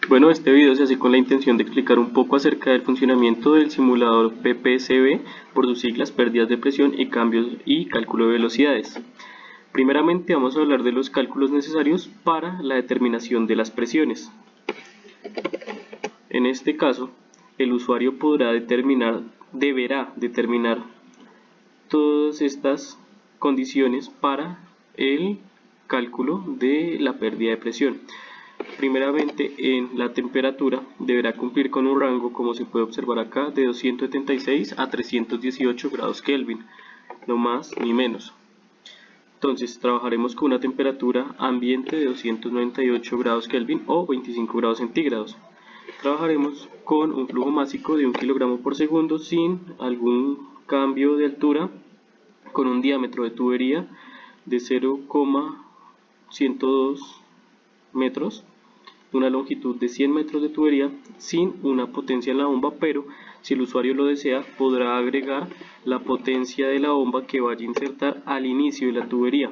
Bueno, este video se hace con la intención de explicar un poco acerca del funcionamiento del simulador PPCV, por sus siglas, pérdidas de presión y cambios y cálculo de velocidades. Primeramente vamos a hablar de los cálculos necesarios para la determinación de las presiones. En este caso, el usuario deberá determinar todas estas condiciones para el cálculo de la pérdida de presión. Primeramente, en la temperatura deberá cumplir con un rango, como se puede observar acá, de 276 a 318 grados Kelvin, no más ni menos. Entonces trabajaremos con una temperatura ambiente de 298 grados Kelvin o 25 grados centígrados. Trabajaremos con un flujo másico de 1 kg por segundo sin algún cambio de altura, con un diámetro de tubería de 0,102 metros, una longitud de 100 metros de tubería, sin una potencia en la bomba, pero si el usuario lo desea podrá agregar la potencia de la bomba que vaya a insertar al inicio de la tubería.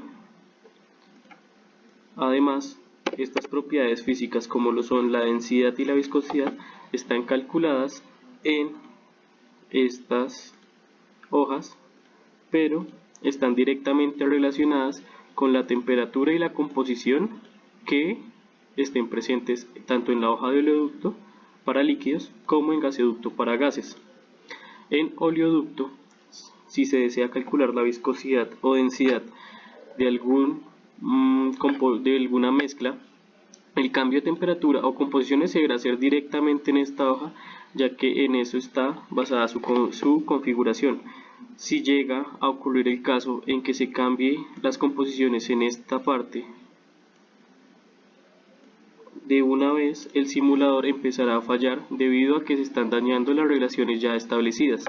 Además, estas propiedades físicas, como lo son la densidad y la viscosidad, están calculadas en estas hojas, pero están directamente relacionadas con la temperatura y la composición que estén presentes tanto en la hoja de oleoducto para líquidos como en gaseoducto para gases. En oleoducto, si se desea calcular la viscosidad o densidad de alguna mezcla, el cambio de temperatura o composiciones se deberá hacer directamente en esta hoja, ya que en eso está basada su configuración. Si llega a ocurrir el caso en que se cambie las composiciones en esta parte, de una vez el simulador empezará a fallar debido a que se están dañando las relaciones ya establecidas.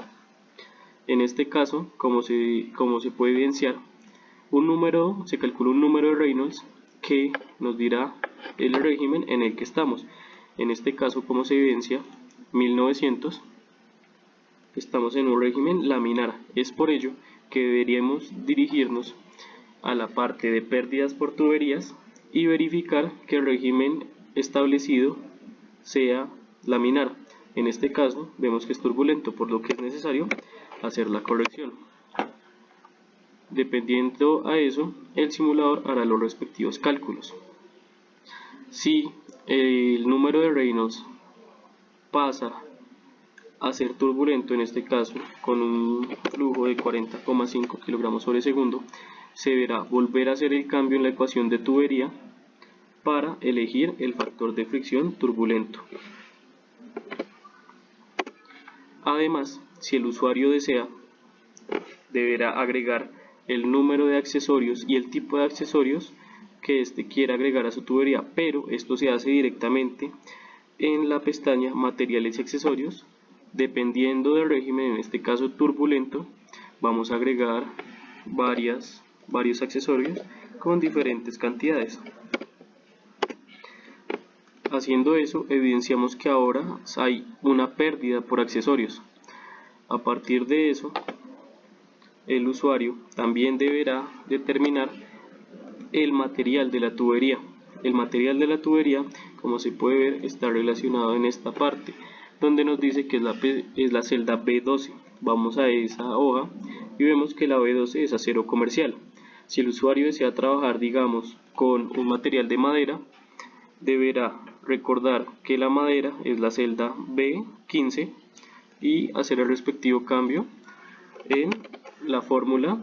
En este caso, como se puede evidenciar, se calcula un número de Reynolds que nos dirá el régimen en el que estamos. En este caso, como se evidencia, 1900, estamos en un régimen laminar. Es por ello que deberíamos dirigirnos a la parte de pérdidas por tuberías y verificar que el régimen establecido sea laminar. En este caso vemos que es turbulento, por lo que es necesario hacer la corrección. Dependiendo a eso, el simulador hará los respectivos cálculos. Si el número de Reynolds pasa a ser turbulento, en este caso con un flujo de 40,5 kg sobre segundo, se deberá volver a hacer el cambio en la ecuación de tubería para elegir el factor de fricción turbulento. Además, si el usuario desea, deberá agregar el número de accesorios y el tipo de accesorios que éste quiera agregar a su tubería, pero esto se hace directamente en la pestaña Materiales y Accesorios. Dependiendo del régimen, en este caso turbulento, vamos a agregar varios accesorios con diferentes cantidades. Haciendo eso, evidenciamos que ahora hay una pérdida por accesorios. A partir de eso, el usuario también deberá determinar el material de la tubería. El material de la tubería, como se puede ver, está relacionado en esta parte, donde nos dice que es la celda B12. Vamos a esa hoja y vemos que la B12 es acero comercial. Si el usuario desea trabajar, digamos, con un material de madera, deberá recordar que la madera es la celda B15 y hacer el respectivo cambio en la fórmula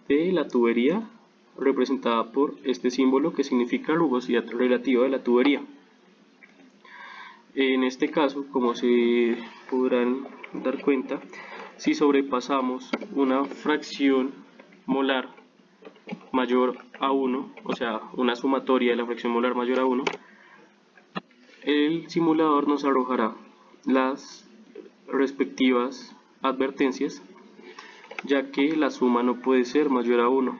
de la tubería, representada por este símbolo que significa rugosidad relativa de la tubería. En este caso, como se podrán dar cuenta, si sobrepasamos una fracción molar mayor a 1, o sea, una sumatoria de la fracción molar mayor a 1, el simulador nos arrojará las respectivas advertencias, ya que la suma no puede ser mayor a 1.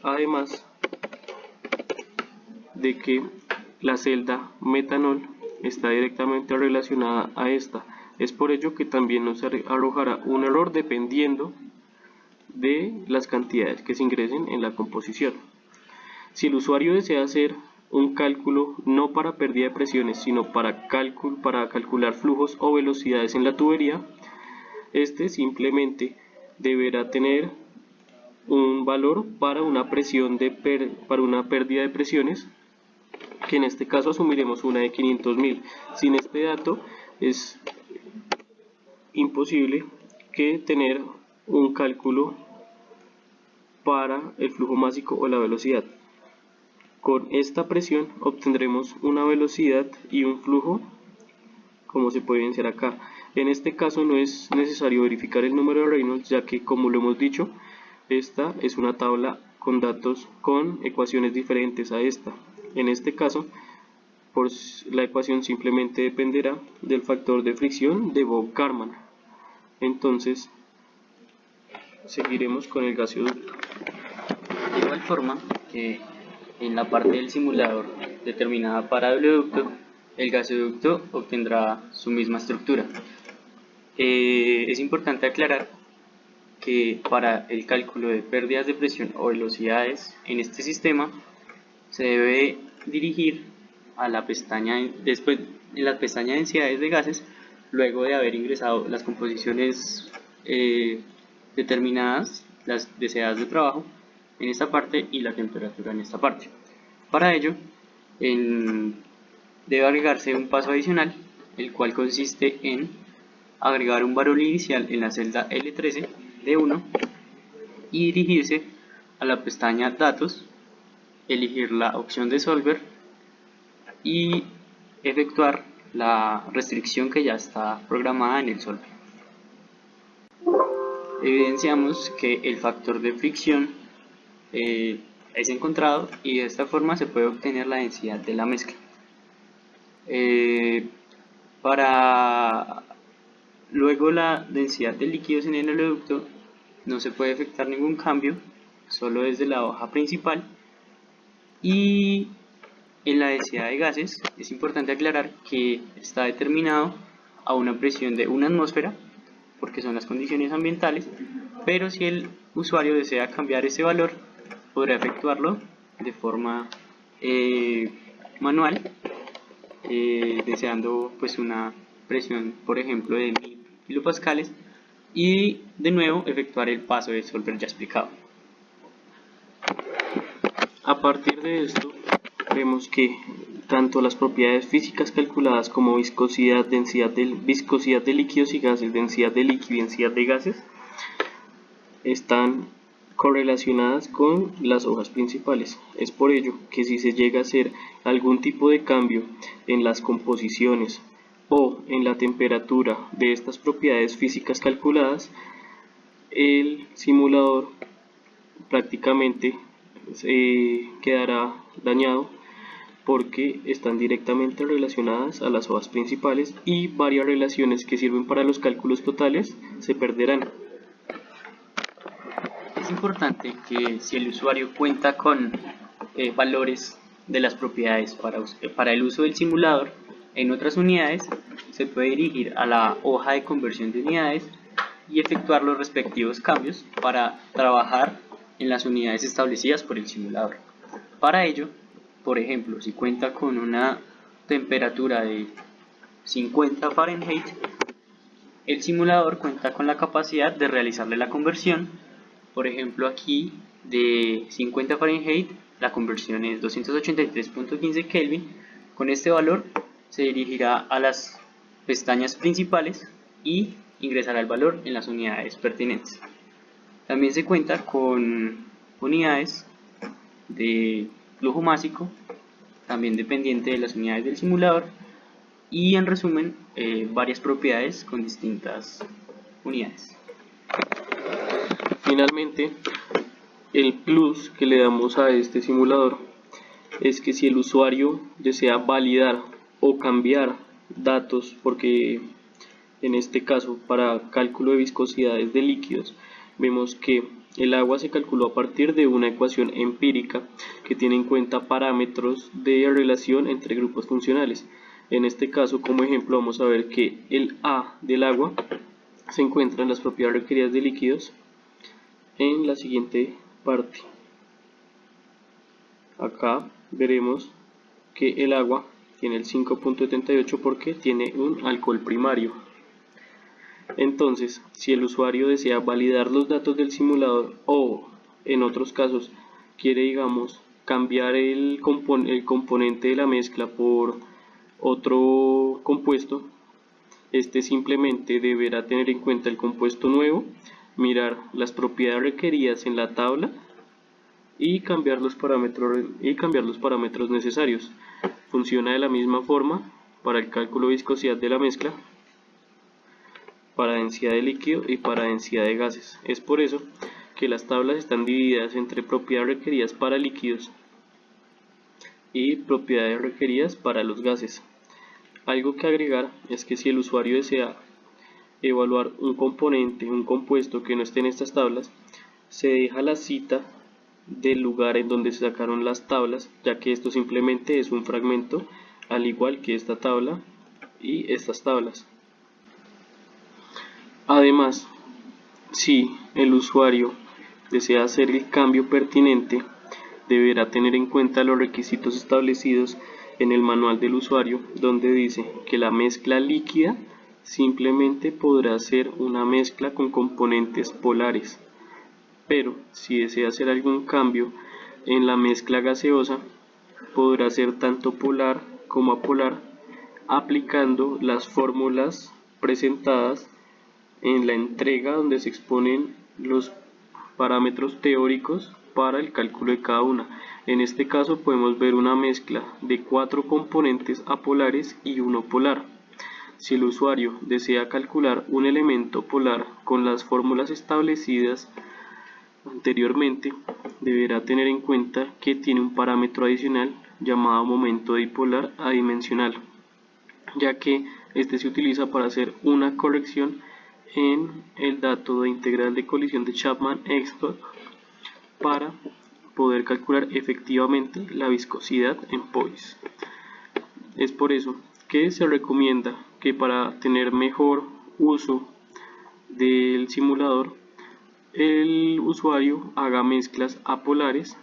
Además de que la celda metanol está directamente relacionada a esta. Es por ello que también nos arrojará un error dependiendo de las cantidades que se ingresen en la composición. Si el usuario desea hacer un cálculo no para pérdida de presiones, sino para calcular flujos o velocidades en la tubería, este simplemente deberá tener un valor para una pérdida de presiones, que en este caso asumiremos una de 500.000. Sin este dato es imposible que tener un cálculo para el flujo másico o la velocidad. Con esta presión obtendremos una velocidad y un flujo, como se puede evidenciar acá. En este caso no es necesario verificar el número de Reynolds, ya que, como lo hemos dicho, esta es una tabla con datos con ecuaciones diferentes a esta. En este caso, la ecuación simplemente dependerá del factor de fricción de Bob-Karman. Entonces, seguiremos con el gasoducto. De igual forma que en la parte del simulador determinada para el oleoducto, el gasoducto obtendrá su misma estructura. Es importante aclarar que para el cálculo de pérdidas de presión o velocidades en este sistema se debe dirigir a la pestaña, después en la pestaña de densidades de gases, luego de haber ingresado las composiciones determinadas, las deseadas de trabajo en esta parte y la temperatura en esta parte. Para ello debe agregarse un paso adicional, el cual consiste en agregar un valor inicial en la celda L13 de 1 y dirigirse a la pestaña Datos, elegir la opción de Solver y efectuar la restricción que ya está programada en el Solver. Evidenciamos que el factor de fricción es encontrado y de esta forma se puede obtener la densidad de la mezcla. Luego la densidad de líquidos en el oleoducto no se puede efectuar ningún cambio, solo desde la hoja principal. Y en la densidad de gases es importante aclarar que está determinado a una presión de 1 atmósfera, porque son las condiciones ambientales, pero si el usuario desea cambiar ese valor, podrá efectuarlo de forma manual, deseando pues una presión, por ejemplo, de 1000 kilopascales, y de nuevo efectuar el paso de Solver ya explicado. A partir de esto, vemos que tanto las propiedades físicas calculadas como viscosidad, viscosidad de líquidos y gases, densidad de líquido y densidad de gases, están correlacionadas con las hojas principales. Es por ello que si se llega a hacer algún tipo de cambio en las composiciones o en la temperatura de estas propiedades físicas calculadas, el simulador prácticamente quedará dañado, porque están directamente relacionadas a las hojas principales y varias relaciones que sirven para los cálculos totales se perderán. Es importante que si el usuario cuenta con valores de las propiedades para el uso del simulador en otras unidades, se puede dirigir a la hoja de conversión de unidades y efectuar los respectivos cambios para trabajar en las unidades establecidas por el simulador. Para ello, por ejemplo, si cuenta con una temperatura de 50 Fahrenheit, el simulador cuenta con la capacidad de realizarle la conversión. Por ejemplo, aquí de 50 Fahrenheit la conversión es 283.15 Kelvin. Con este valor se dirigirá a las pestañas principales y ingresará el valor en las unidades pertinentes. También se cuenta con unidades de flujo másico, también dependiente de las unidades del simulador, y en resumen varias propiedades con distintas unidades. Finalmente, el plus que le damos a este simulador es que si el usuario desea validar o cambiar datos, porque en este caso para cálculo de viscosidades de líquidos vemos que el agua se calculó a partir de una ecuación empírica que tiene en cuenta parámetros de relación entre grupos funcionales. En este caso, como ejemplo, vamos a ver que el A del agua se encuentra en las propiedades requeridas de líquidos en la siguiente parte. Acá veremos que el agua tiene el 5.78 porque tiene un alcohol primario. Entonces, si el usuario desea validar los datos del simulador o en otros casos quiere, digamos, cambiar el componente de la mezcla por otro compuesto, este simplemente deberá tener en cuenta el compuesto nuevo, mirar las propiedades requeridas en la tabla y cambiar los parámetros necesarios. Funciona de la misma forma para el cálculo de viscosidad de la mezcla, para densidad de líquido y para densidad de gases. Es por eso que las tablas están divididas entre propiedades requeridas para líquidos y propiedades requeridas para los gases. Algo que agregar es que si el usuario desea evaluar un componente, un compuesto que no esté en estas tablas, se deja la cita del lugar en donde se sacaron las tablas, ya que esto simplemente es un fragmento, al igual que esta tabla y estas tablas. Además, si el usuario desea hacer el cambio pertinente, deberá tener en cuenta los requisitos establecidos en el manual del usuario, donde dice que la mezcla líquida simplemente podrá ser una mezcla con componentes polares, pero si desea hacer algún cambio en la mezcla gaseosa, podrá ser tanto polar como apolar, aplicando las fórmulas presentadas en la entrega donde se exponen los parámetros teóricos para el cálculo de cada una. En este caso podemos ver una mezcla de 4 componentes apolares y uno polar. Si el usuario desea calcular un elemento polar con las fórmulas establecidas anteriormente, deberá tener en cuenta que tiene un parámetro adicional llamado momento dipolar adimensional, ya que este se utiliza para hacer una corrección en el dato de integral de colisión de Chapman-Heston para poder calcular efectivamente la viscosidad en Poise. Es por eso que se recomienda que para tener mejor uso del simulador, el usuario haga mezclas apolares,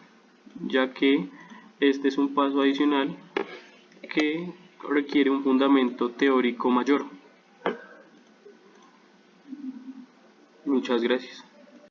ya que este es un paso adicional que requiere un fundamento teórico mayor. Muchas gracias.